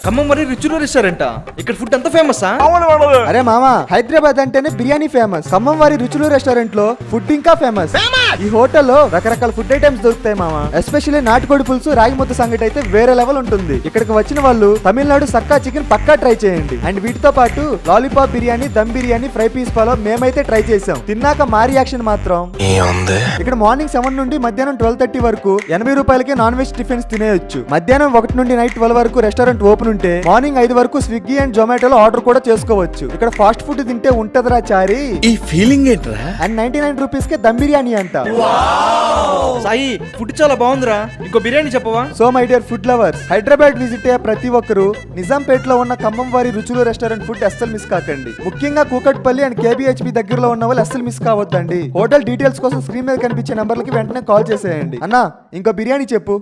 ఖమ్మం మరి రుచులు రెస్టారెంట్ ఇక్కడ ఫుడ్ అంత ఫేమస్. అరే మామ, హైదరాబాద్ అంటేనే బిర్యానీ ఫేమస్. ఖమ్మం వారి రుచులు రెస్టారెంట్ లో ఫుడ్ ఇంకా ఫేమస్. ఈ హోటల్లో రకరకాల ఫుడ్ ఐటమ్స్ దొరుకుతాయి మామ. ఎస్పెషల్లీ నాటుకోడి పులుసు, రాగి ముద్ద సంగటి అయితే వేరే లెవెల్ ఉంటుంది. ఇక్కడికి వచ్చిన వాళ్ళు తమిళనాడు సక్కా చికెన్ పక్కా ట్రై చేయండి. అండ్ వీటితో పాటు lollipop biryani, dum biryani, fry piece pulao మేమైతే ట్రై చేసాం. తిన్నాక మా రియాక్షన్ మాత్రం ఇక్కడ మార్నింగ్ 7 నుండి మధ్యాహ్నం 12:30 వరకు 80 రూపాయలకే నాన్ వెజ్ టిఫిన్స్ తినేయొచ్చు. మధ్యాహ్నం 1 నుండి నైట్ 12 వరకు రెస్టారెంట్ ఓపెన్ ఉంటే మార్నింగ్ 5 వరకు స్విగ్గీ అండ్ జొమాటోలో ఆర్డర్ కూడా చేసుకోవచ్చు. ఇక్కడ ఫాస్ట్ ఫుడ్ తింటే ఉంటదిరా చారి ఈ ఫీలింగ్ ఏంట్రా. అండ్ 99 రూపీస్ కే దమ్ బిర్యానీ అంట. సాయి ఫుడ్ చాలా బాగుందిరా, ఇంకో బిర్యానీ చెప్పవా? So my dear food lovers, Hyderabad visit అయ్యే ప్రతి ఒక్కరు నిజాంపేట్ లో ఉన్న ఖమ్మం వారి రుచులు రెస్టారెంట్ ఫుడ్ అస్సలు మిస్ కాకండి. ముఖ్యంగా కూకట్పల్లి అండ్ కేబిహెచ్పి దగ్గరలో ఉన్న వాళ్ళు అస్సలు మిస్ కావద్దండి. హోటల్ డీటెయిల్స్ కోసం స్క్రీన్ మీద కనిపించే నంబర్లకి వెంటనే కాల్ చేసేయండి. అన్నా ఇంకో బిర్యానీ చెప్పు.